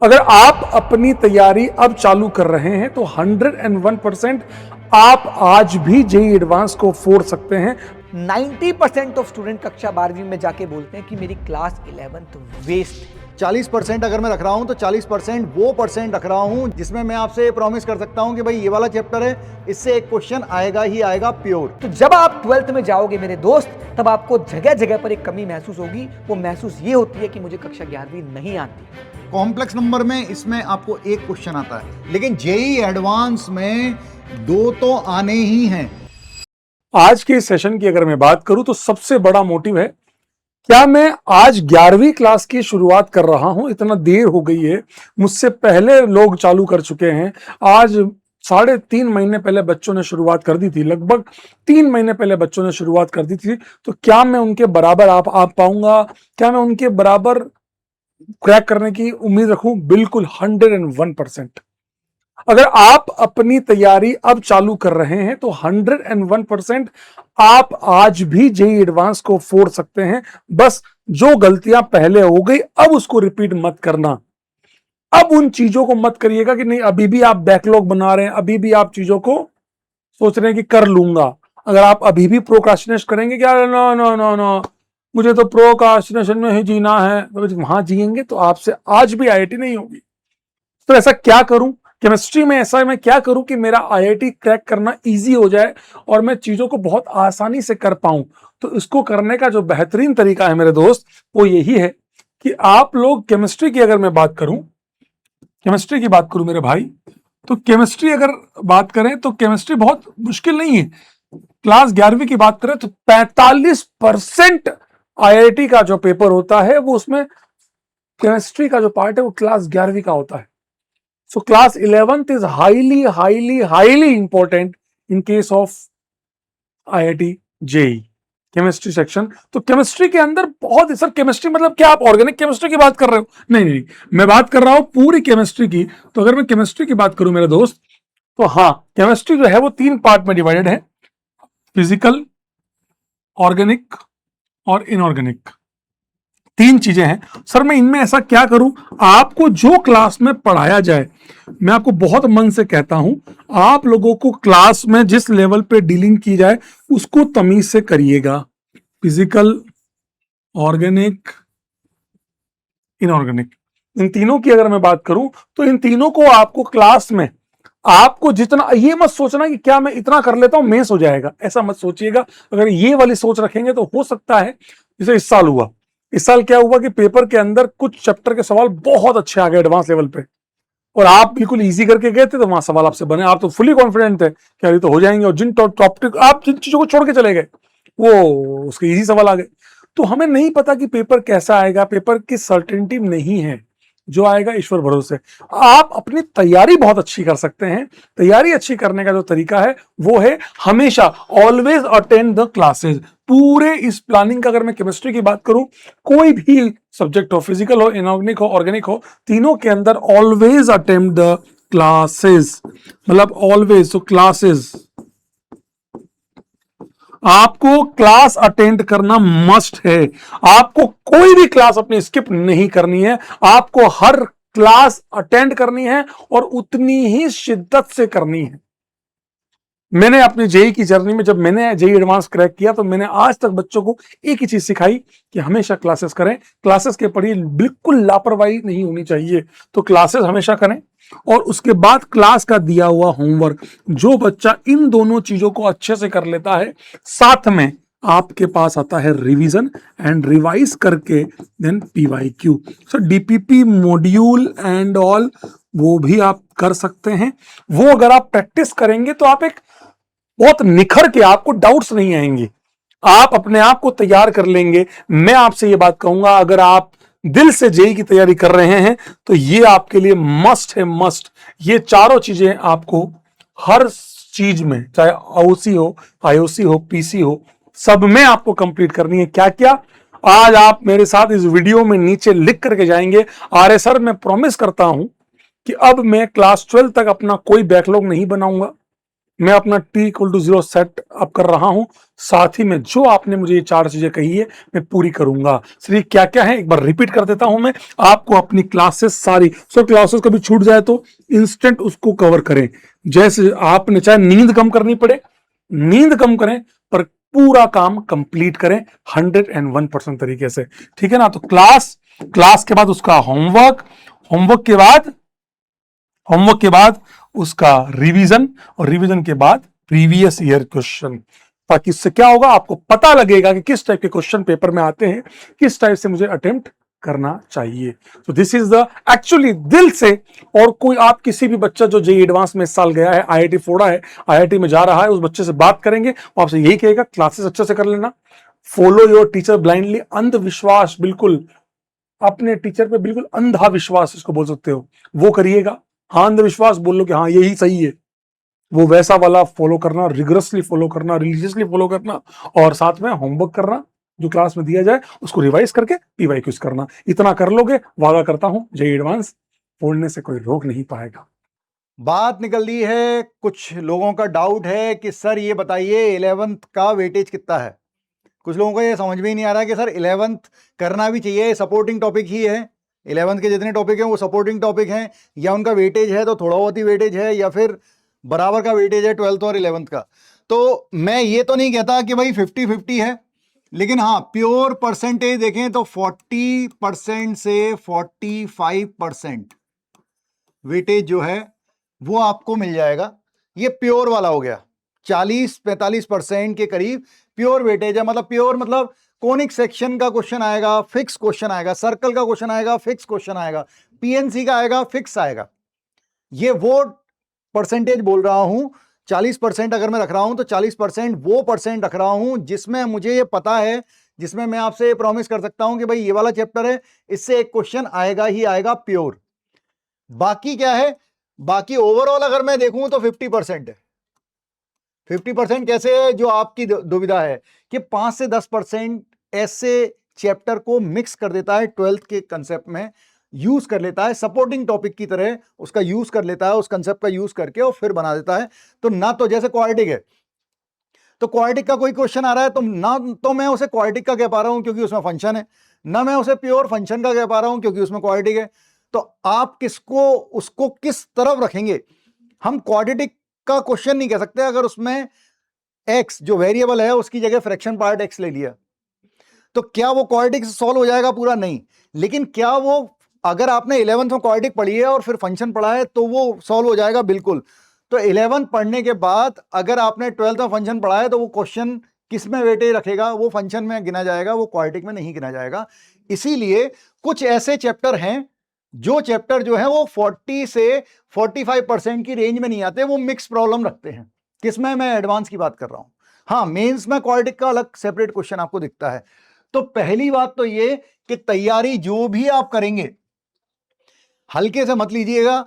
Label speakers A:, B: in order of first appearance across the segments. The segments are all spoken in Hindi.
A: अगर आप अपनी तैयारी अब चालू कर रहे हैं तो 101% आप आज भी जेईई एडवांस को फोड़ सकते हैं।
B: 90% ऑफ स्टूडेंट कक्षा 12वीं में जाके बोलते हैं कि मेरी क्लास 11th वेस्ट है।
C: 40% अगर मैं रख रहा हूं तो 40% वो परसेंट रख रहा हूं जिसमें मैं आपसे प्रॉमिस कर सकता हूं कि भाई ये वाला चैप्टर है, इससे एक क्वेश्चन आएगा ही आएगा प्योर।
B: तो जब आप 12th में जाओगे मेरे दोस्त, तब आपको जगह जगह पर एक कमी महसूस होगी। वो महसूस ये होती है कि मुझे कक्षा 11वीं नहीं आती।
C: कॉम्प्लेक्स नंबर में इसमें आपको एक क्वेश्चन आता है, लेकिन जेईई एडवांस में 2 तो आने ही हैं।
A: आज के सेशन की अगर मैं बात करूं तो सबसे बड़ा मोटिव है, क्या मैं आज 11वीं क्लास की शुरुआत कर रहा हूं, इतना देर हो गई है, मुझसे पहले लोग चालू कर चुके हैं। आज 3.5 महीने पहले बच्चों ने शुरुआत कर दी थी, लगभग 3 महीने पहले बच्चों ने शुरुआत कर दी थी। तो क्या मैं उनके बराबर आ पाऊंगा? क्या मैं उनके बराबर क्रैक करने की उम्मीद रखूं? बिल्कुल 101%। अगर आप अपनी तैयारी अब चालू कर रहे हैं तो 101% आप आज भी जेईई एडवांस को फोड़ सकते हैं। बस जो गलतियां पहले हो गई अब उसको रिपीट मत करना। अब उन चीजों को मत करिएगा कि नहीं, अभी भी आप बैकलॉग बना रहे हैं, अभी भी आप चीजों को सोच रहे हैं कि कर लूंगा। अगर आप अभी भी प्रोक्रास्टिनेट करेंगे, क्या नो नो नो नो मुझे तो प्रोक्रास्टिनेशन में ही जीना है, तो वहां जिएंगे तो आपसे आज भी आईआईटी नहीं होगी। तो ऐसा क्या करूं केमिस्ट्री में, ऐसा मैं क्या करूं कि मेरा आईआईटी क्रैक करना इजी हो जाए और मैं चीजों को बहुत आसानी से कर पाऊं? तो इसको करने का जो बेहतरीन तरीका है मेरे दोस्त, वो यही है कि आप लोग केमिस्ट्री की अगर मैं बात करूं, केमिस्ट्री की बात करूं मेरे भाई, तो केमिस्ट्री अगर बात करें तो केमिस्ट्री बहुत मुश्किल नहीं है। क्लास 11वीं की बात करें तो 45% आईआईटी का जो पेपर होता है वो उसमें केमिस्ट्री का जो पार्ट है वो क्लास 11वीं का होता है। So class 11th is highly important in case of IIT JEE chemistry section. तो केमिस्ट्री के अंदर बहुत, सर केमिस्ट्री मतलब क्या आप ऑर्गेनिक केमिस्ट्री की बात कर रहे हो? नहीं, मैं बात कर रहा हूं पूरी केमिस्ट्री की। तो अगर मैं केमिस्ट्री की बात करूं मेरे दोस्त, तो हाँ, केमिस्ट्री जो है वो 3 पार्ट में डिवाइडेड है, फिजिकल, ऑर्गेनिक और इनऑर्गेनिक। 3 चीजें हैं। सर मैं इनमें ऐसा क्या करूं? आपको जो क्लास में पढ़ाया जाए, मैं आपको बहुत मन से कहता हूं, आप लोगों को क्लास में जिस लेवल पे डीलिंग की जाए उसको तमीज से करिएगा। फिजिकल, ऑर्गेनिक, इनऑर्गेनिक, इन तीनों की अगर मैं बात करूं तो इन तीनों को आपको क्लास में, आपको जितना, ये मत सोचना कि क्या मैं इतना कर लेता हूं मेंस हो जाएगा, ऐसा मत सोचिएगा। अगर ये वाली सोच रखेंगे तो हो सकता है, जैसे इस साल हुआ, इस साल क्या हुआ कि पेपर के अंदर कुछ चैप्टर के सवाल बहुत अच्छे आ गए एडवांस लेवल पे, और आप बिल्कुल इजी करके गए थे तो वहां सवाल आपसे बने, आप तो फुली कॉन्फिडेंट थे कि अरे तो हो जाएंगे, और जिन टॉपिक आप जिन चीजों को छोड़ के चले गए वो उसके इजी सवाल आ गए। तो हमें नहीं पता कि पेपर कैसा आएगा, पेपर की सर्टेनिटी नहीं है, जो आएगा ईश्वर भरोसे। आप अपनी तैयारी बहुत अच्छी कर सकते हैं। तैयारी अच्छी करने का जो तरीका है वो है हमेशा ऑलवेज अटेंड द क्लासेस। पूरे इस प्लानिंग का अगर मैं केमिस्ट्री की बात करूं, कोई भी सब्जेक्ट हो, फिजिकल हो, इनऑर्गेनिक हो, ऑर्गेनिक हो, तीनों के अंदर ऑलवेज अटेंड द क्लासेस, मतलब ऑलवेज। तो क्लासेस, आपको क्लास अटेंड करना मस्ट है। आपको कोई भी क्लास अपनी स्किप नहीं करनी है, आपको हर क्लास अटेंड करनी है और उतनी ही शिद्दत से करनी है। मैंने अपनी जेई की जर्नी में, जब मैंने जेई एडवांस क्रैक किया, तो मैंने आज तक बच्चों को एक ही चीज सिखाई कि हमेशा क्लासेस करें, क्लासेस के पढ़िए, बिल्कुल लापरवाही नहीं होनी चाहिए। तो क्लासेस हमेशा करें, और उसके बाद क्लास का दिया हुआ होमवर्क, जो बच्चा इन दोनों चीजों को अच्छे से कर लेता है, साथ में आपके पास आता है रिवीजन एंड रिवाइज करके then PYQ. So DPP module and all वो भी आप कर सकते हैं। वो अगर आप प्रैक्टिस करेंगे तो आप एक बहुत निखर के, आपको डाउट्स नहीं आएंगे, आप अपने आप को तैयार कर लेंगे। मैं आपसे ये बात कहूंगा, अगर आप दिल से जेई की तैयारी कर रहे हैं तो ये आपके लिए मस्ट है, मस्ट। ये चारों चीजें आपको हर चीज में, चाहे ओसी हो, आईओसी हो, पीसी हो, सब में आपको कंप्लीट करनी है। क्या क्या आज आप मेरे साथ इस वीडियो में नीचे लिख करके जाएंगे। आर्य सर, मैं प्रॉमिस करता हूं कि अब मैं क्लास 12 तक अपना कोई बैकलॉग नहीं बनाऊंगा, मैं अपना t=0 सेट अप कर रहा हूं, साथ ही में जो आपने मुझे ये 4 चीजें कही है मैं पूरी करूंगा। सर क्या क्या है एक बार रिपीट कर देता हूं मैं आपको। अपनी क्लासेस सारी, सो क्लासेस कभी छूट जाए तो इंस्टेंट उसको कवर करें। जैसे आपने चाहे नींद कम करनी पड़े, नींद कम करें, पर पूरा काम कंप्लीट करें 101% तरीके से, ठीक है ना। तो क्लास के बाद उसका होमवर्क, होमवर्क के बाद उसका रिवीजन, और रिवीजन के बाद प्रीवियस ईयर क्वेश्चन, ताकि इससे क्या होगा, आपको पता लगेगा कि किस टाइप के क्वेश्चन पेपर में आते हैं, किस टाइप से मुझे अटेम्प्ट करना चाहिए। तो दिस इज द एक्चुअली दिल से। और कोई आप किसी भी बच्चा जो जेई एडवांस में इस साल गया है, आईआईटी फोड़ा है, आईआईटी में जा रहा है, उस बच्चे से बात करेंगे, वो आपसे यही कहेगा क्लासेस अच्छे से कर लेना, फॉलो योर टीचर ब्लाइंडली, अंधविश्वास बिल्कुल, अपने टीचर पे बिल्कुल अंधा विश्वास इसको बोल सकते हो, वो करिएगा। हाँ अंधविश्वास बोल लो कि हाँ यही सही है, वो वैसा वाला फॉलो करना, रिगरसली फॉलो करना, रिलीजियसली फॉलो करना, और साथ में होमवर्क करना, जो क्लास में दिया जाए उसको रिवाइज करके पीवाईक्यूज करना। इतना कर लोगे, वादा करता हूं जेईई एडवांस फोड़ने से कोई रोक नहीं पाएगा।
C: बात निकल रही है, कुछ लोगों का डाउट है कि सर ये बताइए 11th का वेटेज कितना है। कुछ लोगों को ये समझ में ही नहीं आ रहा कि सर 11th करना भी चाहिए, सपोर्टिंग टॉपिक ही है। 11th के जितने टॉपिक हैं वो सपोर्टिंग टॉपिक हैं, या उनका वेटेज है तो थोड़ा बहुत ही वेटेज है, या फिर बराबर का वेटेज है 12th और 11th का। तो मैं ये तो नहीं कहता कि भाई 50-50 है, लेकिन हाँ प्योर परसेंटेज देखें तो 40% से 45% वेटेज जो है वो आपको मिल जाएगा। ये प्योर वाला हो गया। 40-45% के करीब प्योर वेटेज है। मतलब प्योर मतलब कोनिक सेक्शन का क्वेश्चन आएगा, फिक्स क्वेश्चन आएगा, सर्कल का क्वेश्चन आएगा, फिक्स क्वेश्चन आएगा, पीएनसी का आएगा, फिक्स आएगा। ये वो परसेंटेज बोल रहा हूं। 40% अगर मैं रख रहा हूं तो 40% वो परसेंट रख रहा हूं जिसमें मुझे ये पता है, जिसमें मैं आपसे प्रॉमिस कर सकता हूं कि भाई ये वाला चैप्टर है, इससे एक क्वेश्चन आएगा ही आएगा प्योर। बाकी क्या है, बाकी ओवरऑल अगर मैं देखूं तो 50% है। 50% कैसे है, जो आपकी दुविधा है कि 5 से 10% ऐसे चैप्टर को मिक्स कर देता है 12th के कंसेप्ट में, यूज कर लेता है सपोर्टिंग टॉपिक की तरह, उसका यूज कर लेता है, उस कंसेप्ट का यूज करके और फिर बना देता है। तो ना तो जैसे क्वाड्रेटिक है, तो क्वाड्रेटिक का कोई क्वेश्चन आ रहा है तो ना तो मैं उसे क्वाड्रेटिक का कह पा रहा हूं क्योंकि उसमें फंक्शन है, ना मैं उसे प्योर फंक्शन का कह पा रहा हूं क्योंकि उसमें क्वाड्रेटिक है। तो आप किसको, उसको किस तरफ रखेंगे। हम क्वाड्रेटिक का क्वेश्चन नहीं कह सकते अगर उसमें एक्स जो वेरिएबल है उसकी जगह फ्रैक्शन पार्ट एक्स ले लिया, तो क्या वो क्वाड्रेटिक से सॉल्व हो जाएगा पूरा? नहीं। लेकिन क्या वो, अगर आपने 11th में क्वाड्रेटिक पढ़ी है और फिर फंक्शन पढ़ा है तो वो सॉल्व हो जाएगा? बिल्कुल। तो 11th पढ़ने के बाद अगर आपने 12th में फंक्शन पढ़ा है तो वो क्वेश्चन किस में वेटेज रखेगा? वो फंक्शन में गिना जाएगा, वो क्वाड्रेटिक में नहीं गिना जाएगा। इसीलिए कुछ ऐसे चैप्टर हैं जो चैप्टर जो है वो 40 से 45% की रेंज में नहीं आते, वो मिक्स प्रॉब्लम रखते हैं। किसमें? मैं एडवांस की बात कर रहा हूं। हाँ, मेंस में क्वाड्रेटिक का अलग सेपरेट क्वेश्चन आपको दिखता है। तो पहली बात तो ये कि तैयारी जो भी आप करेंगे हल्के से मत लीजिएगा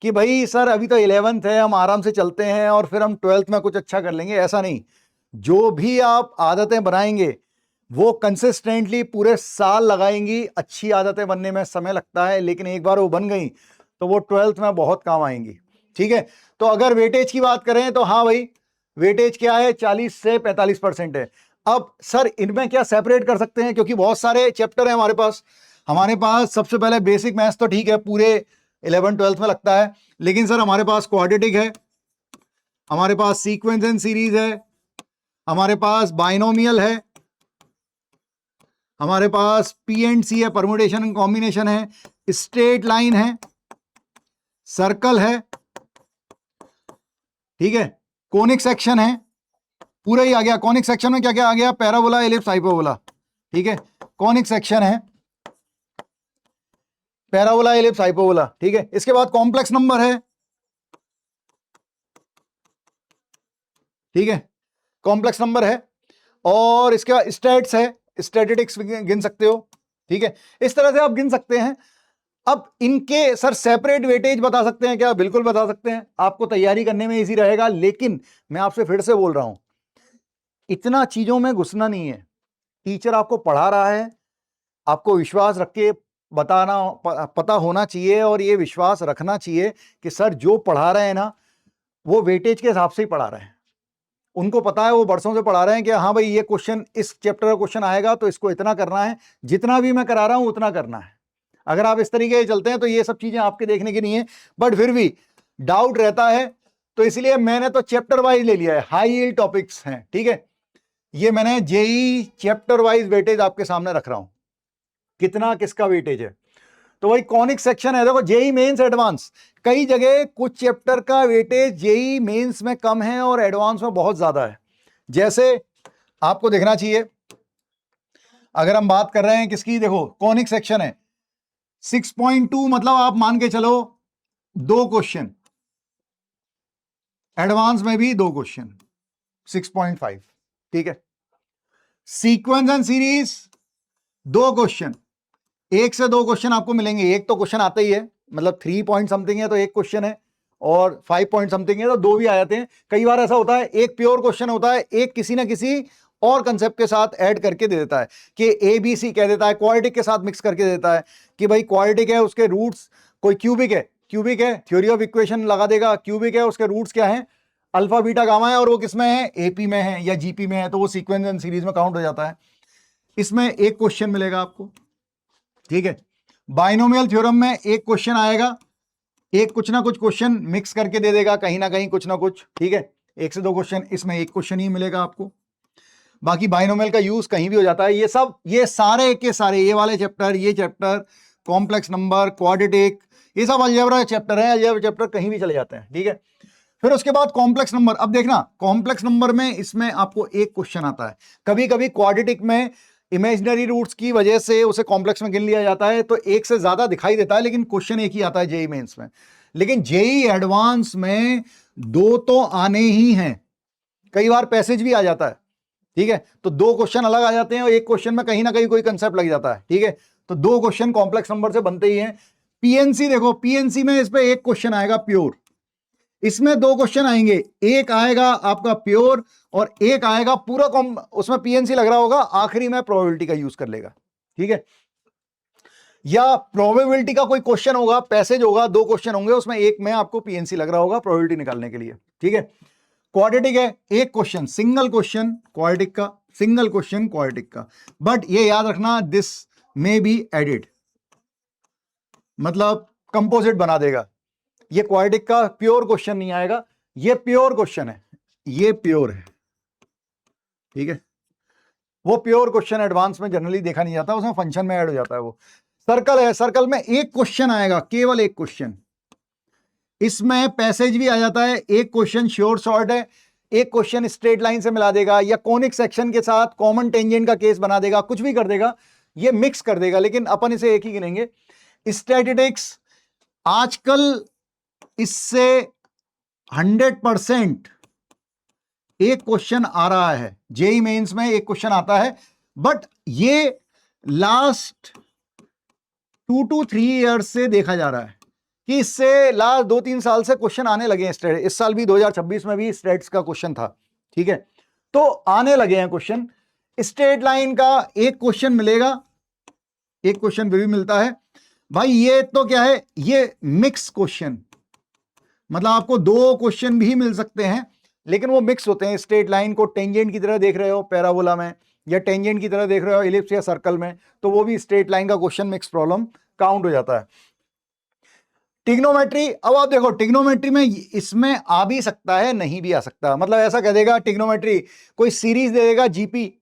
C: कि भाई सर अभी तो 11th है, हम आराम से चलते हैं और फिर हम 12th में कुछ अच्छा कर लेंगे, ऐसा नहीं। जो भी आप आदतें बनाएंगे वो कंसिस्टेंटली पूरे साल लगाएंगी। अच्छी आदतें बनने में समय लगता है, लेकिन एक बार वो बन गई तो वो 12th में बहुत काम आएंगी। ठीक है। तो अगर वेटेज की बात करें तो हाँ भाई, वेटेज क्या है? 40 से 45% है। अब सर इनमें क्या सेपरेट कर सकते हैं, क्योंकि बहुत सारे चैप्टर हैं हमारे पास सबसे पहले बेसिक मैथ्स तो ठीक है, पूरे 11th-12th में लगता है, लेकिन सर हमारे पास क्वाड्रेटिक है, हमारे पास सीक्वेंस एंड सीरीज है, हमारे पास बाइनोमियल है, हमारे पास पी एंड सी है, परम्यूटेशन एंड कॉम्बिनेशन है, स्ट्रेट लाइन है, सर्कल है, ठीक है, कोनिक सेक्शन है, पूरा ही आ गया। कॉनिक सेक्शन में क्या क्या आ गया? Parabola, ellipse, hyperbola. ठीक है, कॉनिक सेक्शन है, पैराबोला, एलिप्स, हाइपरबोला। ठीक है, इसके बाद कॉम्प्लेक्स नंबर है। ठीक है, कॉम्प्लेक्स नंबर है, और इसके बाद स्टैट्स है, स्टैटिस्टिक्स गिन सकते हो। ठीक है, इस तरह से आप गिन सकते हैं। अब इनके सर सेपरेट वेटेज बता सकते हैं क्या? बिल्कुल बता सकते हैं, आपको तैयारी करने में इजी रहेगा। लेकिन मैं आपसे फिर से बोल रहा हूं, इतना चीजों में घुसना नहीं है। टीचर आपको पढ़ा रहा है, आपको विश्वास रख के बताना पता होना चाहिए, और ये विश्वास रखना चाहिए कि सर जो पढ़ा रहे हैं ना वो वेटेज के हिसाब से ही पढ़ा रहे हैं। उनको पता है, वो बरसों से पढ़ा रहे हैं कि हाँ भाई ये क्वेश्चन, इस चैप्टर का क्वेश्चन आएगा तो इसको इतना करना है, जितना भी मैं करा रहा हूं उतना करना है। अगर आप इस तरीके से चलते हैं तो ये सब चीजें आपके देखने की नहीं है, बट फिर भी डाउट रहता है, तो इसलिए मैंने तो चैप्टर वाइज ले लिया है, हाई यील्ड टॉपिक्स हैं, ठीक है। ये मैंने जेई चैप्टर वाइज वेटेज आपके सामने रख रहा हूं, कितना किसका वेटेज है। तो वही कॉनिक सेक्शन है, देखो जेई मेंस एडवांस, कई जगह कुछ चैप्टर का वेटेज जेई मेंस में कम है और एडवांस में बहुत ज्यादा है। जैसे आपको देखना चाहिए, अगर हम बात कर रहे हैं किसकी, देखो कॉनिक सेक्शन है 6.2, मतलब आप मान के चलो 2 क्वेश्चन, एडवांस में भी 2 क्वेश्चन 6.5, ठीक है। सीक्वेंस एंड सीरीज 2 क्वेश्चन, 1 से 2 क्वेश्चन आपको मिलेंगे। एक तो क्वेश्चन आता ही है, मतलब 3 पॉइंट समथिंग है तो 1 क्वेश्चन है, और 5 पॉइंट समथिंग है तो 2 भी आ जाते हैं। कई बार ऐसा होता है, एक प्योर क्वेश्चन होता है, एक किसी ना किसी और कंसेप्ट के साथ ऐड करके दे देता है, कि ABC कह देता है, क्वाड्रेटिक के साथ मिक्स करके देता है कि भाई क्वाड्रेटिक है, उसके रूट्स, कोई क्यूबिक है थ्योरी ऑफ इक्वेशन लगा देगा, क्यूबिक है उसके रूट्स क्या है, अल्फा बीटा गामा है, और वो किसमें है, AP में है या GP में है, तो वो सीक्वेंस एंड सीरीज में काउंट हो जाता है। इसमें 1 क्वेश्चन मिलेगा आपको, ठीक है। बाइनोमियल थ्योरम में 1 क्वेश्चन आएगा, एक कुछ ना कुछ क्वेश्चन मिक्स करके दे देगा, कहीं ना कहीं कुछ ना कुछ, ठीक है। 1 से 2 क्वेश्चन, इसमें 1 क्वेश्चन ही मिलेगा आपको। बाकी बाइनोमियल का यूज कहीं भी हो जाता है। ये सब, ये सारे के सारे, ये वाले चैप्टर, ये चैप्टर, कॉम्प्लेक्स नंबर, क्वाड्रेटिक, ये सब अलजेब्रा चैप्टर है, अलजेब्रा चैप्टर कहीं भी चले जाते हैं, ठीक है। फिर उसके बाद कॉम्प्लेक्स नंबर, अब देखना कॉम्प्लेक्स नंबर में इसमें आपको 1 क्वेश्चन आता है। कभी कभी क्वाड्रेटिक में इमेजिनरी रूट्स की वजह से उसे कॉम्प्लेक्स में गिन लिया जाता है, तो 1 से ज्यादा दिखाई देता है, लेकिन क्वेश्चन 1 ही आता है जेई मेंस में। लेकिन जेई एडवांस में 2 तो आने ही हैं, कई बार पैसेज भी आ जाता है, ठीक है। तो 2 क्वेश्चन अलग आ जाते हैं और 1 क्वेश्चन में कहीं ना कहीं कोई कंसेप्ट लग जाता है, ठीक है। तो 2 क्वेश्चन कॉम्प्लेक्स नंबर से बनते ही हैं। पीएनसी देखो, पीएनसी में इस पे 1 क्वेश्चन आएगा प्योर, इसमें 2 क्वेश्चन आएंगे, एक आएगा आपका प्योर और एक आएगा पूरा उसमें पीएनसी लग रहा होगा, आखिरी में प्रोबेबिलिटी का यूज कर लेगा, ठीक है। या प्रोबेबिलिटी का कोई क्वेश्चन होगा, पैसेज होगा, 2 क्वेश्चन होंगे, उसमें एक में आपको पीएनसी लग रहा होगा प्रोबेबिलिटी निकालने के लिए, ठीक है। क्वाड्रेटिक है, 1 क्वेश्चन, सिंगल क्वेश्चन क्वाड्रेटिक का, सिंगल क्वेश्चन क्वाड्रेटिक का, बट ये याद रखना दिस मे बी एडिड, मतलब कंपोजिट बना देगा। ये क्वाड्रेटिक का प्योर क्वेश्चन नहीं आएगा, ये प्योर क्वेश्चन है, ये प्योर है, ठीक है। वो प्योर क्वेश्चन एडवांस में जनरली देखा नहीं जाता, उसमें फंक्शन में ऐड हो जाता है। वो सर्कल है, सर्कल में 1 क्वेश्चन आएगा, केवल 1 क्वेश्चन, इसमें पैसेज भी आ जाता है। 1 क्वेश्चन श्योर शॉर्ट है, 1 क्वेश्चन स्ट्रेट लाइन से मिला देगा, या कॉनिक सेक्शन के साथ कॉमन टेंजेंट का केस बना देगा, कुछ भी कर देगा, ये मिक्स कर देगा, लेकिन अपन इसे एक ही गिनेंगे। स्टैटिस्टिक्स आजकल इससे 100% 1 क्वेश्चन आ रहा है, जेई मेंस में 1 क्वेश्चन आता है, बट ये लास्ट 2 to 3 ईयर्स से देखा जा रहा है कि इससे लास्ट 2-3 साल से क्वेश्चन आने लगे हैं स्टेट। इस साल भी 2026 में भी स्टेट्स का क्वेश्चन था, ठीक है। तो आने लगे हैं क्वेश्चन, स्ट्रेट लाइन का 1 क्वेश्चन मिलेगा, 1 क्वेश्चन भी मिलता है भाई। ये तो क्या है, ये मिक्स क्वेश्चन, मतलब आपको 2 क्वेश्चन भी मिल सकते हैं, लेकिन वो मिक्स होते हैं। स्ट्रेट लाइन को टेंजेंट की तरह देख रहे हो पैराबोला में, या टेंजेंट की तरह देख रहे हो इलिप्स या सर्कल में, तो वो भी स्ट्रेट लाइन का क्वेश्चन मिक्स प्रॉब्लम काउंट हो जाता है। टिग्नोमेट्री, अब आप देखो टिग्नोमेट्री में इसमें आ भी सकता है, नहीं भी आ सकता, मतलब ऐसा कह देगा टिग्नोमेट्री, कोई सीरीज दे देगा जीपी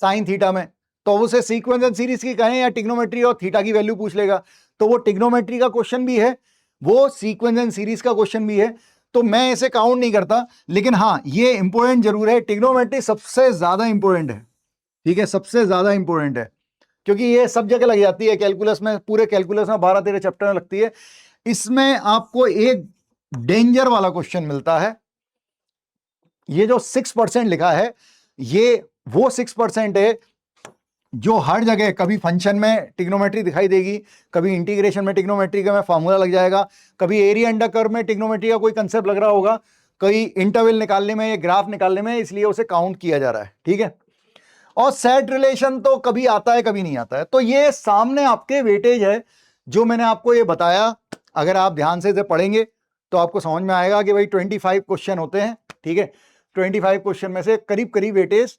C: साइन थीटा में, तो उसे सीक्वेंस एंड सीरीज की कहें या टिग्नोमेट्री और थीटा की वैल्यू पूछ लेगा, तो वो टिग्नोमेट्री का क्वेश्चन भी है, वो सीक्वेंस एंड सीरीज का क्वेश्चन भी है, तो मैं इसे काउंट नहीं करता। लेकिन हाँ, ये इंपॉर्टेंट जरूर है, टिग्नोमेट्री सबसे ज्यादा इंपॉर्टेंट है, ठीक है, सबसे ज्यादा इंपॉर्टेंट है, क्योंकि ये सब जगह लग जाती है कैलकुलस में, पूरे कैलकुलस में 12-13 चैप्टर में लगती है। इसमें आपको एक डेंजर वाला क्वेश्चन मिलता है, ये जो 6% लिखा है, ये वो 6% है जो हर जगह, कभी फंक्शन में टिग्नोमेट्री दिखाई देगी, कभी इंटीग्रेशन में टिग्नोमेट्री का में फार्मूला लग जाएगा, कभी एरिया अंडर कर्व में टिग्नोमेट्री का कोई कंसेप्ट लग रहा होगा, कहीं इंटरवल निकालने में या ग्राफ निकालने में, इसलिए उसे काउंट किया जा रहा है, ठीक है। और सेट रिलेशन तो कभी आता है कभी नहीं आता है। तो ये सामने आपके वेटेज है जो मैंने आपको ये बताया, अगर आप ध्यान से इसे पढ़ेंगे तो आपको समझ में आएगा कि भाई 25 क्वेश्चन होते हैं, ठीक है। 25 क्वेश्चन में से करीब करीब वेटेज,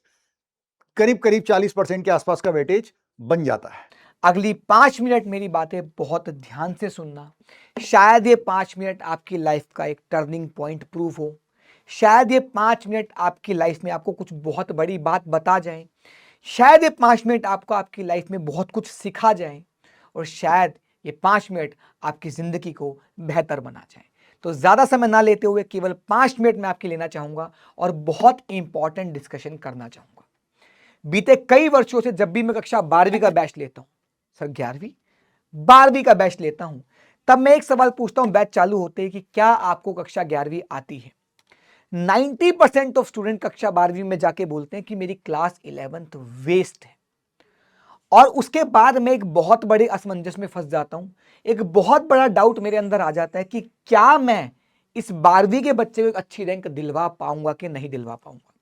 C: करीब करीब 40% के आसपास का वेटेज बन जाता है।
B: अगली 5 मिनट मेरी बातें बहुत ध्यान से सुनना। शायद ये 5 मिनट आपकी लाइफ का एक टर्निंग पॉइंट प्रूव हो। शायद ये 5 मिनट आपकी लाइफ में आपको कुछ बहुत बड़ी बात बता जाए। शायद ये 5 मिनट आपको आपकी लाइफ में बहुत कुछ सिखा जाए। और शायद ये 5 मिनट आपकी जिंदगी को बेहतर बना जाए। तो ज्यादा समय ना लेते हुए केवल 5 मिनट में आपके लेना चाहूंगा और बहुत इंपॉर्टेंट डिस्कशन करना चाहूंगा। बीते कई वर्षों से जब भी मैं कक्षा 12वीं का बैच लेता हूं, सर 11वीं 12वीं का बैच लेता हूं, तब मैं एक सवाल पूछता हूं बैच चालू होते ही कि क्या आपको कक्षा 11वीं आती है। 90% ऑफ स्टूडेंट कक्षा 12वीं में जाके बोलते हैं कि मेरी क्लास 11th वेस्ट है। और उसके बाद मैं एक बहुत बड़े असमंजस में फंस जाता हूं। एक बहुत बड़ा डाउट मेरे अंदर आ जाता है कि क्या मैं इस 12वीं के बच्चे को एक अच्छी रैंक दिलवा पाऊंगा कि नहीं दिलवा पाऊंगा।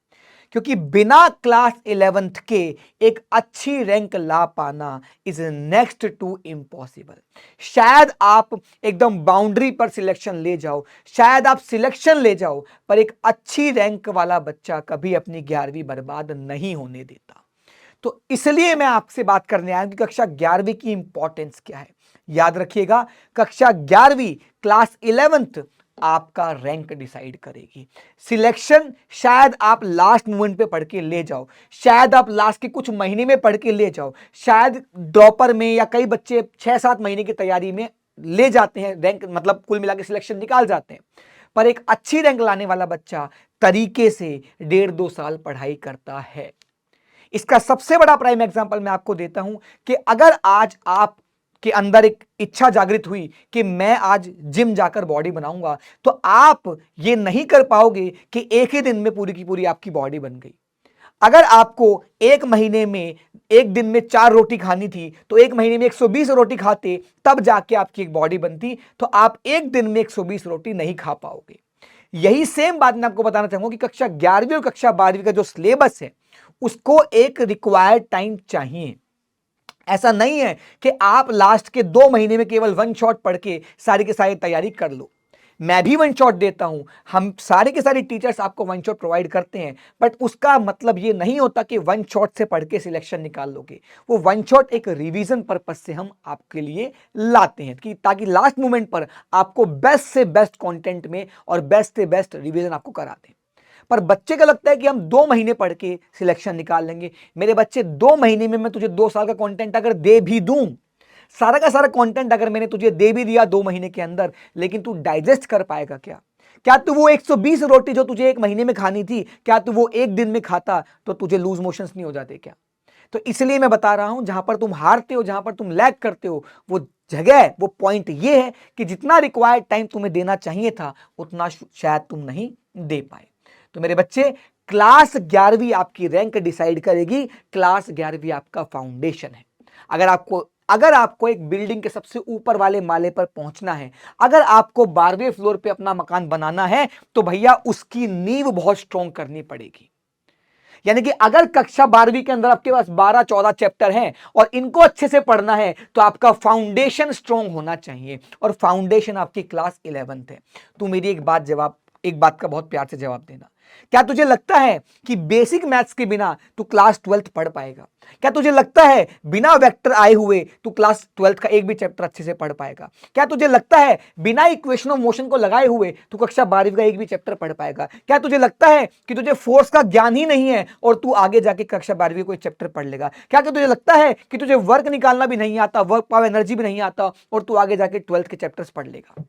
B: क्योंकि बिना क्लास 11th के एक अच्छी रैंक ला पाना इज नेक्स्ट टू इम्पॉसिबल। शायद आप एकदम बाउंड्री पर सिलेक्शन ले जाओ, शायद आप सिलेक्शन ले जाओ, पर एक अच्छी रैंक वाला बच्चा कभी अपनी 11वीं बर्बाद नहीं होने देता। तो इसलिए मैं आपसे बात करने आया कि कक्षा 11वीं की इंपॉर्टेंस क्या है। याद रखिएगा, कक्षा 11वीं क्लास 11th आपका रैंक डिसाइड करेगी। सिलेक्शन शायद आप लास्ट मोमेंट पे पढ़ के ले जाओ, शायद आप लास्ट के कुछ महीने में पढ़ के ले जाओ, शायद ड्रॉपर में, या कई बच्चे 6-7 महीने की तैयारी में ले जाते हैं रैंक, मतलब कुल मिला के सिलेक्शन निकाल जाते हैं। पर एक अच्छी रैंक लाने वाला बच्चा तरीके से 1.5-2 साल पढ़ाई करता है। इसका सबसे बड़ा प्राइम एग्जांपल मैं आपको देता हूं कि अगर आज आप के अंदर एक इच्छा जागृत हुई कि मैं आज जिम जाकर बॉडी बनाऊंगा, तो आप ये नहीं कर पाओगे कि एक ही दिन में पूरी की पूरी आपकी बॉडी बन गई। अगर आपको एक महीने में, एक दिन में 4 रोटी खानी थी, तो एक महीने में 120 रोटी खाते, तब जाके आपकी एक बॉडी बनती। तो आप एक दिन में 120 रोटी नहीं खा पाओगे। यही सेम बात मैं आपको बताना चाहूंगा कि कक्षा 11वीं और कक्षा 12वीं का जो सिलेबस है, उसको एक रिक्वायर्ड टाइम चाहिए। ऐसा नहीं है कि आप लास्ट के 2 महीने में केवल 1 शॉट पढ़ के सारी की सारी तैयारी कर लो। मैं भी 1 शॉट देता हूं, हम सारे के सारे टीचर्स आपको 1 शॉट प्रोवाइड करते हैं, बट उसका मतलब ये नहीं होता कि 1 शॉट से पढ़ के सिलेक्शन निकाल लोगे। वो 1 शॉट एक रिवीजन पर्पस से हम आपके लिए लाते हैं कि ताकि लास्ट मोमेंट पर आपको बेस्ट से बेस्ट कंटेंट में और बेस्ट से बेस्ट रिवीजन आपको करा दें। पर बच्चे का लगता है कि हम 2 महीने पढ़ के सिलेक्शन निकाल लेंगे। मेरे बच्चे 2 महीने में मैं तुझे 2 साल का कंटेंट अगर दे भी दूं, सारा का सारा कंटेंट अगर मैंने तुझे दे भी दिया 2 महीने के अंदर, लेकिन तू डाइजेस्ट कर पाएगा क्या? क्या तू वो 120 रोटी जो तुझे एक महीने में खानी थी, क्या तू वो एक दिन में खाता तो तुझे लूज मोशंस नहीं हो जाते क्या? तो इसलिए मैं बता रहा हूं, जहां पर तुम हारते हो, जहां पर तुम लैग करते हो, वो जगह, वो पॉइंट ये है कि जितना रिक्वायर्ड टाइम तुम्हें देना चाहिए था, उतना शायद तुम नहीं दे पाए। तो मेरे बच्चे, क्लास 11वीं आपकी रैंक डिसाइड करेगी। क्लास 11वीं आपका फाउंडेशन है। अगर आपको एक बिल्डिंग के सबसे ऊपर वाले माले पर पहुंचना है, अगर आपको 12वें फ्लोर पे अपना मकान बनाना है, तो भैया उसकी नींव बहुत स्ट्रॉन्ग करनी पड़ेगी। यानी कि अगर कक्षा 12वीं के अंदर आपके पास 12-14 चैप्टर हैं और इनको अच्छे से पढ़ना है, तो आपका फाउंडेशन स्ट्रॉन्ग होना चाहिए, और फाउंडेशन आपकी क्लास 11th है। तू मेरी एक बात का बहुत प्यार से जवाब देना। क्या तुझे लगता है कि बेसिक मैथ्स के बिना तू क्लास 12th पढ़ पाएगा? क्या तुझे लगता है बिना वेक्टर आए हुए तू क्लास 12th का एक भी चैप्टर अच्छे से पढ़ पाएगा? क्या तुझे लगता है बिना इक्वेशन ऑफ मोशन को लगाए हुए तू कक्षा 12वीं का एक भी चैप्टर पढ़ पाएगा? क्या तुझे लगता है कि तुझे फोर्स का ज्ञान ही नहीं है और तू आगे जाके कक्षा 12वीं कोई चैप्टर पढ़ लेगा? क्या तुझे लगता है कि तुझे वर्क निकालना भी नहीं आता, वर्क पावर एनर्जी भी नहीं आता, और तू आगे जाके 12th के चैप्टर्स पढ़ लेगा?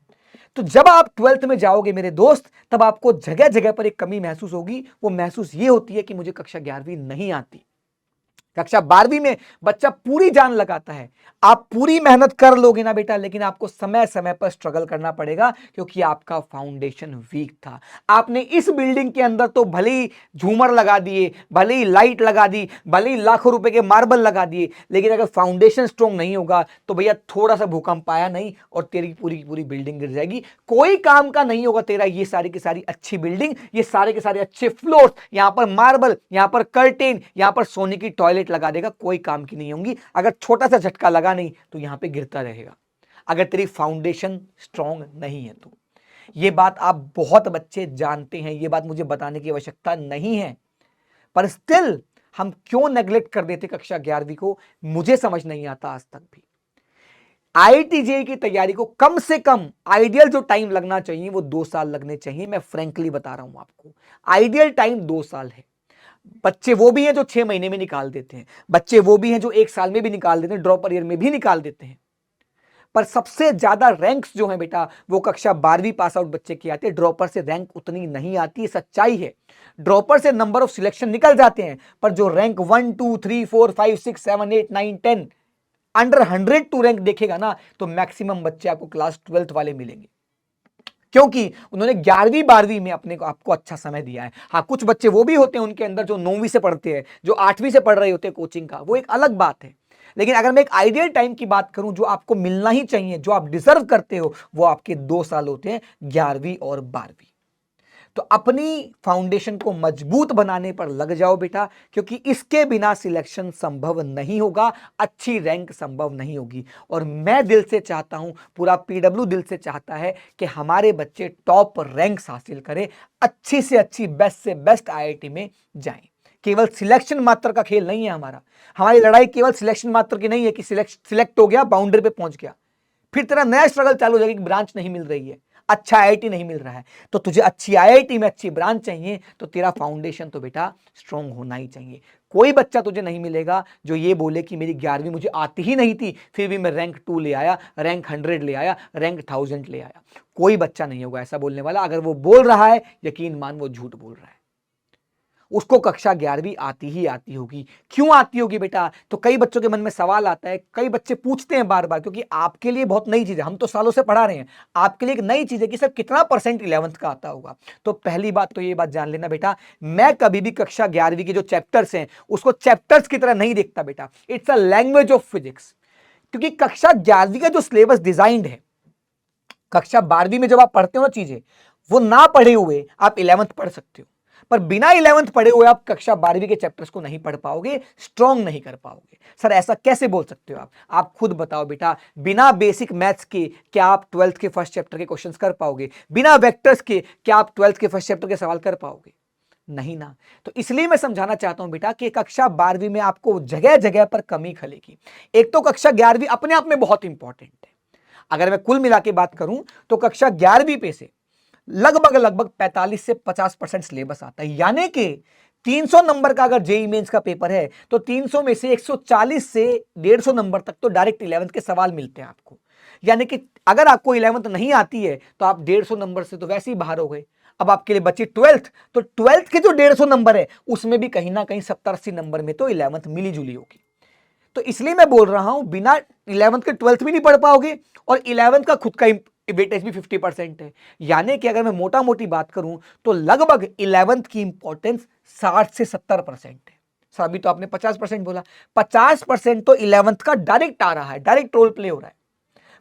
B: तो जब आप 12th में जाओगे मेरे दोस्त, तब आपको जगह जगह पर एक कमी महसूस होगी। वो महसूस ये होती है कि मुझे कक्षा 11वीं नहीं आती। कक्षा 12वीं में बच्चा पूरी जान लगाता है। आप पूरी मेहनत कर लोगे ना बेटा, लेकिन आपको समय समय पर स्ट्रगल करना पड़ेगा, क्योंकि आपका फाउंडेशन वीक था। आपने इस बिल्डिंग के अंदर तो भले ही झूमर लगा दिए, भले ही लाइट लगा दी, भले ही लाखों रुपए के मार्बल लगा दिए, लेकिन अगर फाउंडेशन स्ट्रॉन्ग नहीं होगा तो भैया थोड़ा सा भूकंप आया नहीं और तेरी पूरी की पूरी बिल्डिंग गिर जाएगी। कोई काम का नहीं होगा तेरा ये सारी की सारी अच्छी बिल्डिंग, ये सारे के सारे अच्छे फ्लोर्स, यहां पर मार्बल, यहां पर कर्टेन, यहां पर सोने की टॉयलेट लगा देगा, कोई काम की नहीं होंगी। अगर छोटा सा झटका लगा नहीं तो यहां पे गिरता रहेगा, अगर तेरी फाउंडेशन स्ट्रांग नहीं है तो। ये बात आप बहुत बच्चे जानते हैं, ये बात मुझे बताने की आवश्यकता नहीं है, पर स्टिल हम क्यों नेग्लेक्ट कर देते कक्षा 11वीं को, मुझे समझ नहीं आता आज तक भी। आईआईटी जेईई की तैयारी को कम से कम आइडियल जो टाइम लगना चाहिए वो 2 साल लगने चाहिए। मैं फ्रेंकली बता रहा हूं आपको, आइडियल टाइम 2 साल है। बच्चे वो भी हैं जो 6 महीने में निकाल देते हैं, बच्चे वो भी हैं जो 1 साल में भी निकाल देते हैं, ड्रॉपर ईयर में भी निकाल देते हैं। पर सबसे ज्यादा रैंक्स जो है बेटा वो कक्षा 12वीं पास आउट बच्चे की आती है, ड्रॉपर से रैंक उतनी नहीं आती है, सच्चाई है। ड्रॉपर से नंबर ऑफ सिलेक्शन निकल जाते हैं, पर जो रैंक 1 2 3 4 5 6 7 8 9 10 अंडर 100 टू रैंक देखेगा ना, तो मैक्सिमम बच्चे आपको क्लास 12th वाले मिलेंगे, क्योंकि उन्होंने 11वीं 12वीं में अपने को आपको अच्छा समय दिया है। हाँ, कुछ बच्चे वो भी होते हैं उनके अंदर जो 9वीं से पढ़ते हैं, जो 8वीं से पढ़ रहे होते हैं कोचिंग का, वो एक अलग बात है। लेकिन अगर मैं एक आइडियल टाइम की बात करूं जो आपको मिलना ही चाहिए, जो आप डिजर्व करते हो, वो आपके 2 साल होते हैं, 11वीं और 12वीं। तो अपनी फाउंडेशन को मजबूत बनाने पर लग जाओ बेटा, क्योंकि इसके बिना सिलेक्शन संभव नहीं होगा, अच्छी रैंक संभव नहीं होगी। और मैं दिल से चाहता हूं, पूरा पीडब्ल्यू दिल से चाहता है कि हमारे बच्चे टॉप रैंक्स हासिल करें, अच्छी से अच्छी बेस्ट से बेस्ट आईआईटी में जाएं। केवल सिलेक्शन मात्र का खेल नहीं है हमारा, हमारी लड़ाई केवल सिलेक्शन मात्र की नहीं है कि सिलेक्ट हो गया, बाउंड्री पे पहुंच गया, फिर तेरा नया स्ट्रगल चालू हो जाएगा कि ब्रांच नहीं मिल रही है, अच्छा आईआईटी नहीं मिल रहा है। तो तुझे अच्छी आईआईटी में अच्छी ब्रांच चाहिए, तो तेरा फाउंडेशन तो बेटा स्ट्रांग होना ही चाहिए। कोई बच्चा तुझे नहीं मिलेगा जो ये बोले कि मेरी 11वीं मुझे आती ही नहीं थी, फिर भी मैं रैंक 2 ले आया, रैंक 100 ले आया, रैंक 1000 ले आया। कोई बच्चा नहीं होगा ऐसा बोलने वाला। अगर वो बोल रहा है, यकीन मान वो झूठ बोल रहा है। उसको कक्षा 11वीं आती ही आती होगी। क्यों आती होगी बेटा? तो कई बच्चों के मन में सवाल आता है, कई बच्चे पूछते हैं बार बार, क्योंकि आपके लिए बहुत नई चीज है, हम तो सालों से पढ़ा रहे हैं, आपके लिए एक नई चीज है कि सर कितना परसेंट 11th का आता होगा। तो पहली बात तो ये बात जान लेना बेटा, मैं कभी भी कक्षा 11वीं के जो चैप्टर्स हैं उसको चैप्टर्स की तरह नहीं देखता बेटा, it's a language of physics. क्योंकि कक्षा 11वीं का जो सिलेबस डिजाइंड है, कक्षा 12वीं में जब आप पढ़ते हो ना चीजें, वो ना पढ़े हुए आप 11th पढ़ सकते हो, पर बिना 11th पढ़े हुए आप कक्षा 12वीं के चैप्टर्स को नहीं पढ़ पाओगे, स्ट्रांग नहीं कर पाओगे। सर ऐसा कैसे बोल सकते हो आप खुद बताओ बेटा। बिना बेसिक मैथ्स के क्या आप 12th के फर्स्ट चैप्टर के क्वेश्चंस कर पाओगे? बिना वेक्टर्स के क्या आप 12th के फर्स्ट चैप्टर के सवाल कर पाओगे? नहीं ना। तो इसलिए मैं समझाना चाहता हूं बेटा कि कक्षा 12वीं में आपको जगह जगह पर कमी खलेगी। एक तो कक्षा 11वीं अपने आप में बहुत इंपॉर्टेंट है। अगर मैं कुल मिला के बात करूं तो कक्षा 11वीं पे से लगभग 45 से 50% सिलेबस आता है, यानी कि 300 नंबर का अगर जेईई मेंस का पेपर है तो 300 में से 140 से 150 नंबर तक तो डायरेक्ट 11th के सवाल मिलते हैं आपको। यानी कि अगर आपको 11th नहीं आती है तो आप 150 नंबर से तो वैसे ही बाहर हो गए। अब आपके लिए बची 12th, तो 12th के जो 150 नंबर है उसमें भी कहीं ना कहीं 70-80 नंबर में तो 11th मिली जुली होगी। तो इसलिए मैं बोल रहा हूं, बिना 11th के 12th भी नहीं पढ़ पाओगे, और 11th का खुद का वेटेज भी 50% है। यानी कि अगर मैं मोटा मोटी बात करूं तो लगभग 11th की इंपॉर्टेंस 60 से 70% है। सर अभी तो आपने 50% बोला, 50% तो 11th का डायरेक्ट आ रहा है, डायरेक्ट रोल प्ले हो रहा है।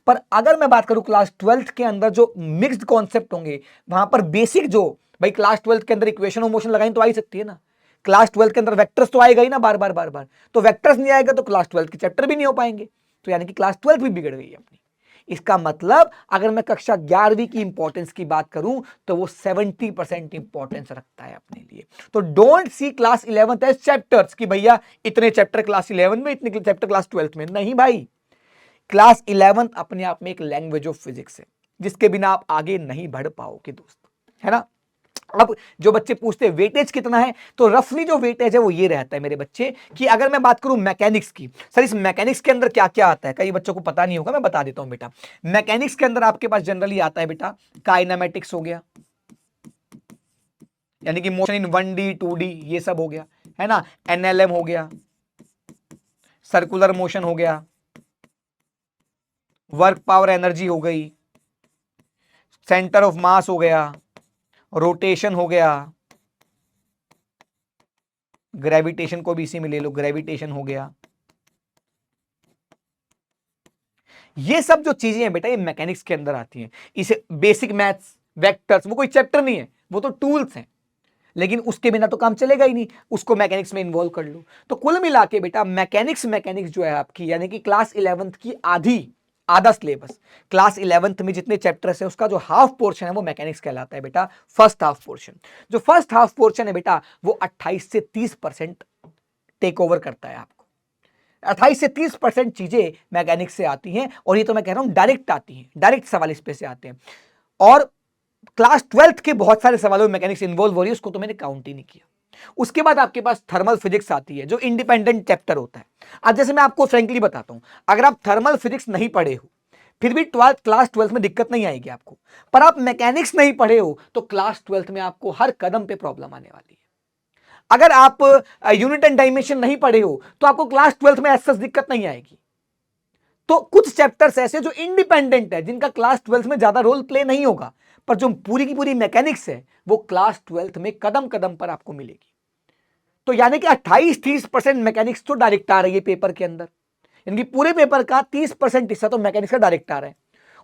B: पर अगर मैं बात करूं क्लास 12th के अंदर जो मिक्स्ड कॉन्सेप्ट होंगे, वहां पर बेसिक जो भाई क्लास 12th के अंदर इक्वेशन ऑफ मोशन लगाई तो आ ही सकती है ना, क्लास 12th के अंदर वेक्टर्स तो आएगा ही ना बार बार। तो वेक्टर्स नहीं आएगा तो क्लास 12th के चैप्टर भी नहीं हो पाएंगे, तो यानी कि क्लास 12th भी बिगड़ गई अपनी। इसका मतलब अगर मैं कक्षा 11वीं की इंपॉर्टेंस की बात करूं तो वो 70% इंपॉर्टेंस रखता है अपने लिए। तो don't see class 11th as chapters कि भैया इतने चैप्टर क्लास 11 में, इतने चैप्टर क्लास 12th में। नहीं भाई, क्लास 11th अपने आप में एक लैंग्वेज ऑफ फिजिक्स है जिसके बिना आप आगे नहीं बढ़ पाओगे दोस्तों, है ना। अब जो बच्चे पूछते हैं वेटेज कितना है, तो रफली जो वेटेज है वो ये रहता है मेरे बच्चे कि अगर मैं बात करूं मैकेनिक्स की, सर इस मैकेनिक्स के अंदर क्या क्या आता है, कई बच्चों को पता नहीं होगा, मैं बता देता हूं बेटा। मैकेनिक्स के अंदर आपके पास जनरली आता है बेटा काइनेमेटिक्स हो गया, यानी कि मोशन इन 1D 2D ये सब हो गया, है ना। एनएलएम हो गया, सर्कुलर मोशन हो गया, वर्क पावर एनर्जी हो गई, सेंटर ऑफ मास हो गया, रोटेशन हो गया, ग्रेविटेशन को भी इसी में ले लो, ग्रेविटेशन हो गया। ये सब जो चीजें हैं बेटा ये मैकेनिक्स के अंदर आती हैं। इसे बेसिक मैथ्स, वेक्टर्स, वो कोई चैप्टर नहीं है, वो तो टूल्स हैं, लेकिन उसके बिना तो काम चलेगा ही नहीं, उसको मैकेनिक्स में इन्वॉल्व कर लो। तो कुल मिला के बेटा मैकेनिक्स जो है आपकी, यानी कि क्लास 11th की आधी आधा सिलेबस। क्लास 11th में जितने चैप्टर्स है उसका जो हाफ पोर्शन है वो मैकेनिक्स कहलाता है बेटा, फर्स्ट हाफ पोर्शन। जो फर्स्ट हाफ पोर्शन है बेटा वो 28 से 30% टेक ओवर करता है आपको। 28 से 30% चीजें मैकेनिक्स से आती हैं, और ये तो मैं कह रहा हूं डायरेक्ट आती हैं, डायरेक्ट सवाल इस पे से आते हैं। और क्लास 12th के बहुत सारे सवालों में मैकेनिक्स इन्वॉल्व हो रही है, उसको तो मैंने काउंट ही नहीं किया। उसके बाद आपके पास थर्मल फिजिक्स आती है जो इंडिपेंडेंट चैप्टर होता है। आज जैसे मैं आपको फ्रेंकली बताता हूं, अगर आप थर्मल फिजिक्स नहीं पढ़े हो फिर भी क्लास 12th में दिक्कत नहीं आएगी आपको, पर आप मैकेनिक्स नहीं पढ़े हो तो क्लास 12th में आपको हर कदम पे प्रॉब्लम आने वाली है। अगर आप यूनिट एंड डायमेंशन नहीं पढ़े हो तो आपको क्लास 12th में ऐसा दिक्कत नहीं आएगी। तो कुछ चैप्टर्स ऐसे जो इंडिपेंडेंट है, जिनका क्लास 12th में ज्यादा रोल प्ले नहीं होगा, पर जो पूरी की पूरी मैकेनिक्स है वो क्लास 12th में कदम कदम पर आपको मिलेगी। तो यानी कि 28-30% मैकेनिक्स तो डायरेक्ट आ रही है पेपर के अंदर, यानी कि पूरे पेपर का 30% हिस्सा तो मैकेनिक्स का डायरेक्ट आ रहा है।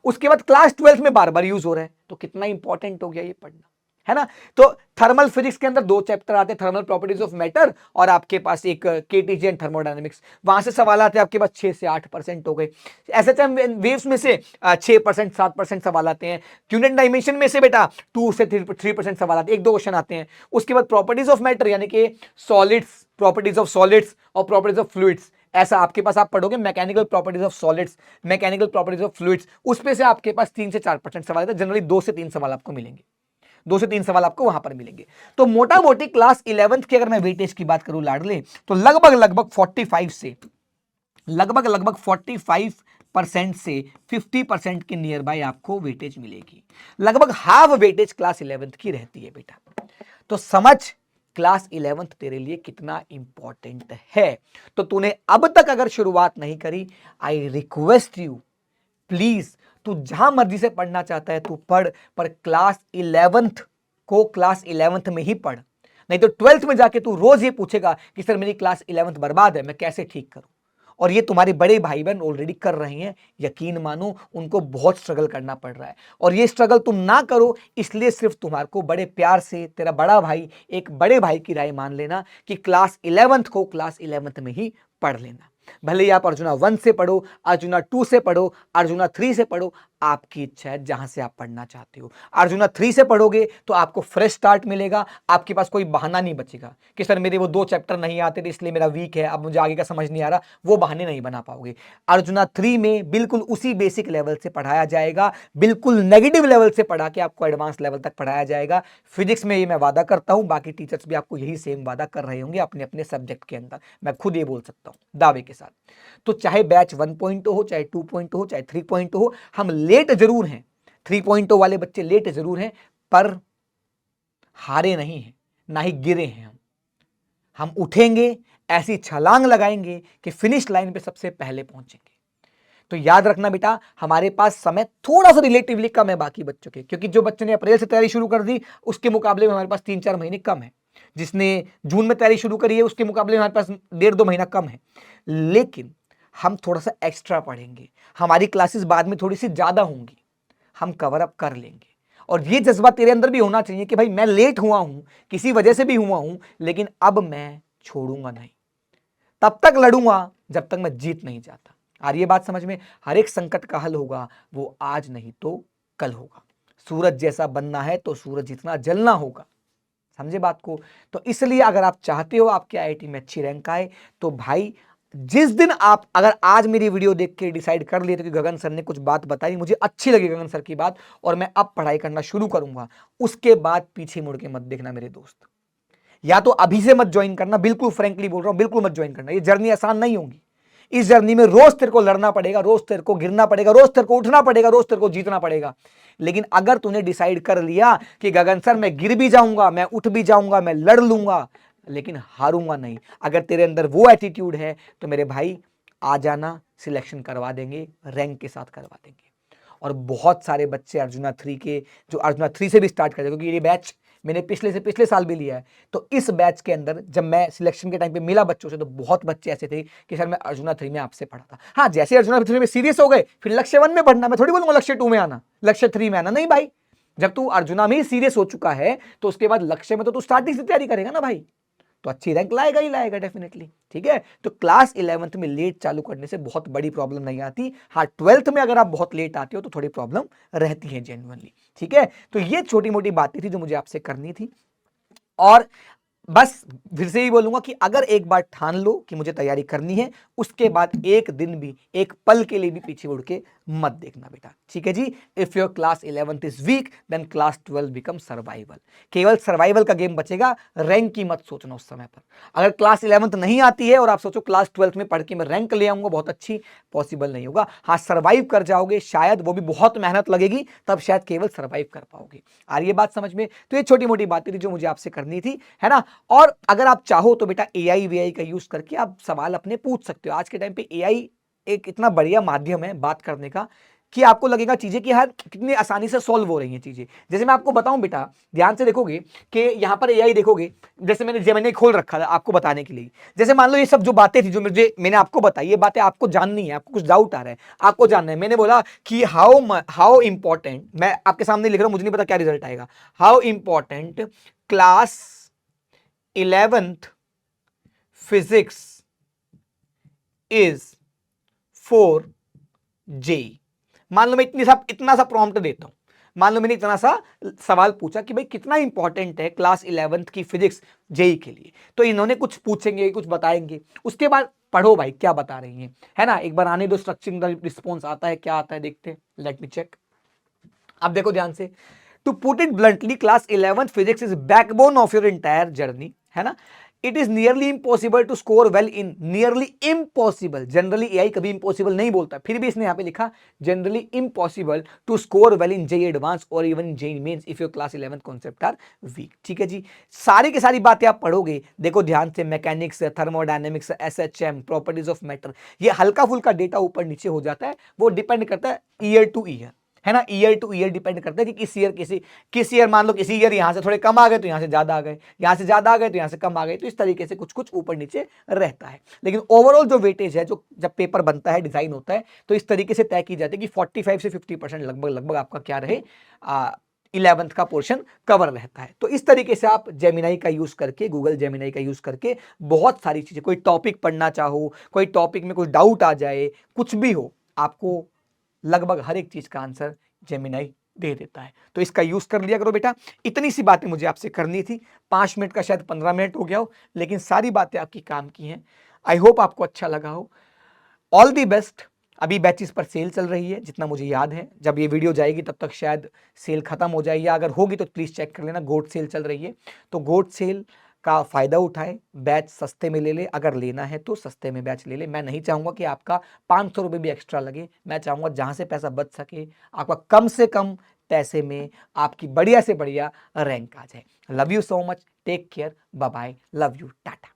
B: उसके बाद क्लास 12th में बार बार यूज हो रहा है, तो कितना इंपॉर्टेंट हो गया ये पढ़ना, है ना। तो थर्मल फिजिक्स के अंदर 2 चैप्टर आते हैं, थर्मल प्रॉपर्टीज ऑफ मैटर और आपके पास एक केटीजी एंड थर्मोडायनेमिक्स। वहां से सवाल आते हैं आपके पास 6 से 8% हो गए। एसएचएम वेव्स में से 6% 7% सवाल आते हैं। यूनिट डायमेंशन में से बेटा 2 से 3% सवाल आते हैं, 1-2 क्वेश्चन आते हैं। उसके बाद प्रॉपर्टीज ऑफ मैटर यानी कि सॉलिड्स, प्रॉपर्टीज ऑफ सॉलिड्स और प्रॉपर्टीज ऑफ फ्लूइड्स, ऐसा आपके पास आप पढ़ोगे। Mechanical properties of solids, mechanical properties of fluids, उस पे से आपके पास 3 से 4% सवाल आते हैं। जनरली 2 से 3 सवाल आपको मिलेंगे, 2 से 3 सवाल आपको वहां पर मिलेंगे। तो मोटा मोटी क्लास 11th की अगर मैं वेटेज की बात करूं लाडले, तो लगभग 45 से लगभग 45% से 50% के नियर बाय आपको वेटेज मिलेगी। लगभग हाफ वेटेज क्लास 11th की रहती है बेटा। तो समझ क्लास 11th तेरे लिए कितना इंपॉर्टेंट है। तो तूने अब तक अगर शुरुआत नहीं करी, आई रिक्वेस्ट यू प्लीज, तू जहां मर्जी से पढ़ना चाहता है तू पढ़, पर क्लास 11th को क्लास 11th में ही पढ़। नहीं तो 12th में जाके तू रोज ये पूछेगा कि सर मेरी क्लास 11th बर्बाद है, मैं कैसे ठीक करूं। और ये तुम्हारे बड़े भाई बहन ऑलरेडी कर रहे हैं, यकीन मानो उनको बहुत स्ट्रगल करना पड़ रहा है। और ये स्ट्रगल तुम ना करो, इसलिए सिर्फ तुम्हारे को बड़े प्यार से तेरा बड़ा भाई, एक बड़े भाई की राय मान लेना कि क्लास 11th को क्लास 11th में ही पढ़ लेना। भले ही आप अर्जुना 1 से पढ़ो, अर्जुना 2 से पढ़ो, अर्जुना 3 से पढ़ो, आपकी इच्छा है जहां से आप पढ़ना चाहते हो। अर्जुना 3 से पढ़ोगे तो आपको फ्रेश स्टार्ट मिलेगा, आपके पास कोई बहाना नहीं बचेगा कि सर मेरे वो 2 चैप्टर नहीं आते थे इसलिए मेरा वीक है, अब मुझे आगे का समझ नहीं आ रहा, वो बहाने नहीं बना पाओगे। अर्जुना 3 में बिल्कुल उसी बेसिक लेवल से पढ़ाया जाएगा, बिल्कुल नेगेटिव लेवल से पढ़ा के आपको एडवांस लेवल तक पढ़ाया जाएगा। फिजिक्स में ये मैं वादा करता हूं, बाकी टीचर्स भी आपको यही सेम वादा कर रहे होंगे अपने अपने सब्जेक्ट के अंदर, मैं खुद ये बोल सकता हूं दावे के साथ। तो चाहे बैच 1.0 हो, चाहे 2.0 हो, चाहे 3.0 हो, हम लेट जरूर हैं, 3.0 वाले बच्चे लेट जरूर हैं, पर हारे नहीं हैं, ना ही गिरे हैं। हम उठेंगे, ऐसी छलांग लगाएंगे कि फिनिश लाइन पे सबसे पहले पहुंचेंगे। तो याद रखना बेटा, हमारे पास समय थोड़ा सा रिलेटिवली कम है बाकी बच्चों के, क्योंकि जो बच्चों ने अप्रैल से तैयारी शुरू कर दी उसके मुकाबले में हमारे पास 3-4 महीने कम है। जिसने जून में तैयारी शुरू करी है उसके मुकाबले में हमारे पास 1.5-2 महीना कम है। लेकिन हम थोड़ा सा एक्स्ट्रा पढ़ेंगे, हमारी क्लासेस बाद में थोड़ी सी ज्यादा होंगी, हम कवर अप कर लेंगे। और ये जज्बा तेरे अंदर भी होना चाहिए कि भाई मैं लेट हुआ हूं, किसी वजह से भी हुआ हूं, लेकिन अब मैं छोड़ूंगा नहीं, तब तक लड़ूंगा जब तक मैं जीत नहीं जाता। और ये बात समझ में, हर एक संकट का हल होगा वो आज नहीं तो कल होगा। सूरज जैसा बनना है तो सूरज जितना जलना होगा, समझे बात को। तो इसलिए अगर आप चाहते हो आपके आईआईटी में अच्छी रैंक आए, तो भाई जिस दिन आप अगर आज मेरी वीडियो देख के डिसाइड कर लिए कि गगन सर ने कुछ बात बताई, मुझे अच्छी लगी गगन सर की बात और मैं अब पढ़ाई करना शुरू करूंगा, उसके बाद पीछे मुड़ के मत देखना मेरे दोस्त। या तो अभी से मत ज्वाइन करना, बिल्कुल फ्रेंकली बोल रहा हूं, बिल्कुल मत ज्वाइन करना। ये जर्नी आसान नहीं होगी, इस जर्नी में रोज तेरे को लड़ना पड़ेगा, रोज तेरे को गिरना पड़ेगा, रोज तेरे को उठना पड़ेगा, रोज तेरे को जीतना पड़ेगा। लेकिन अगर तूने डिसाइड कर लिया कि गगन सर मैं गिर भी जाऊंगा, मैं उठ भी जाऊंगा, मैं लड़ लूंगा, लेकिन हारूंगा नहीं, अगर तेरे अंदर वो एटीट्यूड है तो मेरे भाई आ जाना, सिलेक्शन करवा देंगे, रैंक के साथ करवा देंगे। और बहुत सारे बच्चे अर्जुना 3 के, जो अर्जुना 3 से भी स्टार्ट कर, क्योंकि ये बैच मैंने पिछले साल भी लिया है, तो इस बैच के अंदर जब मैं सिलेक्शन के टाइम पे मिला बच्चों से, तो बहुत बच्चे ऐसे थे कि सर मैं अर्जुना 3 में आपसे पढ़ा था। हाँ, जैसे अर्जुना 3 में सीरियस हो गए, फिर लक्ष्य 1 में पढ़ना, मैं थोड़ी बोलूंगा लक्ष्य 2 में आना, लक्ष्य 3 में आना, नहीं भाई। जब तू अर्जुना में ही सीरियस हो चुका है तो उसके बाद लक्ष्य में तो तू स्टार्टिंग से तैयारी करेगा ना भाई। तो अच्छी रैंक लाएगा ही लाएगा डेफिनेटली। ठीक है, तो क्लास 11th में लेट चालू करने से बहुत बड़ी प्रॉब्लम नहीं आती। हाँ, 12th में अगर आप बहुत लेट आते हो तो थोड़ी प्रॉब्लम रहती है जेन्युइनली। ठीक है, तो ये छोटी मोटी बातें थी जो मुझे आपसे करनी थी। और बस फिर से ही बोलूंगा कि अगर एक बार ठान लो कि मुझे तैयारी करनी है, उसके बाद एक दिन भी, एक पल के लिए भी पीछे मुड़ के मत देखना बेटा। ठीक है जी। If your class 11th is weak then class 12 become survival. केवल सर्वाइवल का गेम बचेगा, रैंक की मत सोचना उस समय पर। अगर क्लास 11th नहीं आती है और आप सोचो क्लास 12th में पढ़ के मैं रैंक ले आऊंगा बहुत अच्छी, पॉसिबल नहीं होगा। हाँ, सर्वाइव कर जाओगे शायद, वो भी बहुत मेहनत लगेगी, तब शायद केवल सर्वाइव कर पाओगे। आ रही है बात समझ में? तो ये छोटी मोटी बातें थी जो मुझे आपसे करनी थी, है ना। और अगर आप चाहो तो बेटा एआई वीआई का यूज करके आप सवाल अपने पूछ सकते हो। आज के टाइम पे एआई एक इतना बढ़िया माध्यम है बात करने का कि आपको लगेगा चीजें कि यार कितनी आसानी से सॉल्व हो रही हैं चीजें। जैसे मैं आपको बताऊं बेटा, ध्यान से देखोगे कि यहां पर एआई देखोगे, जैसे मैंने जेमिनी खोल रखा था आपको बताने के लिए। जैसे मान लो ये सब जो बातें थी जो मैंने आपको बताई, ये बातें आपको जाननी है, आपको कुछ डाउट आ रहा है, आपको जानना है। मैंने बोला कि हाउ इंपॉर्टेंट, मैं आपके सामने लिख रहा हूं, मुझे नहीं पता क्या रिजल्ट आएगा। How important class 11th physics is for JEE। मान लो मैं इतना सा प्रॉम्प्ट देता हूं, मान लो मैंने इतना सा सवाल पूछा कि भाई कितना इंपॉर्टेंट है क्लास 11th की फिजिक्स जेई के लिए, तो इन्होंने कुछ पूछेंगे, कुछ बताएंगे, उसके बाद पढ़ो भाई क्या बता रही हैं, है ना। एक बार आने दो, स्ट्रक्चरिंग द रिस्पॉन्स आता है, क्या आता है देखते हैं, लेट मी चेक। अब देखो ध्यान से, to put it bluntly class 11th physics is backbone of your entire journey, है ना। It is nearly impossible to score well in, nearly impossible, generally AI कभी इम्पॉसिबल नहीं बोलता, फिर भी इसने यहां पे लिखा generally impossible to score well in JEE advance और even in JEE mains if your class 11th concept are weak. ठीक है जी, सारी की सारी बातें आप पढ़ोगे, देखो ध्यान से, mechanics, thermodynamics, SHM, properties of matter, ये हल्का फुल्का डेटा ऊपर नीचे हो जाता है, वो डिपेंड करता है ईयर टू ईयर, है ना। ईयर टू ईयर डिपेंड करता है कि किस ईयर मान लो किसी ईयर यहां से थोड़े कम आ गए तो यहां से ज्यादा आ गए, यहां से ज्यादा आ गए तो यहां से कम आ गए, तो इस तरीके से कुछ कुछ ऊपर नीचे रहता है। लेकिन ओवरऑल जो वेटेज है, जो जब पेपर बनता है, डिजाइन होता है, तो इस तरीके से तय की जाती है कि 45 से 50% लगभग आपका क्या रहे, 11th का पोर्शन कवर रहता है। तो इस तरीके से आप जेमिनाई का यूज करके, गूगल जेमिनाई का यूज करके बहुत सारी चीजें, कोई टॉपिक पढ़ना चाहो, कोई टॉपिक में कोई डाउट आ जाए, कुछ भी हो, आपको लगभग हर एक चीज का आंसर जेमिनाई दे देता है। तो इसका यूज कर लिया करो बेटा। इतनी सी बातें मुझे आपसे करनी थी, 5 मिनट का शायद 15 मिनट हो गया हो, लेकिन सारी बातें आपकी काम की हैं। आई होप आपको अच्छा लगा हो। All the best. अभी बैचेस पर सेल चल रही है, जितना मुझे याद है, जब ये वीडियो जाएगी तब तक शायद सेल खत्म हो जाए, या अगर होगी तो प्लीज चेक कर लेना। गोट सेल चल रही है, तो गोट सेल का फायदा उठाए, बैच सस्ते में ले ले, अगर लेना है तो सस्ते में बैच ले ले। मैं नहीं चाहूंगा कि आपका 500 रुपये भी एक्स्ट्रा लगे, मैं चाहूंगा जहां से पैसा बच सके, आपका कम से कम पैसे में आपकी बढ़िया से बढ़िया रैंक आ जाए। Love you so much, take care, bye bye, love you, Tata.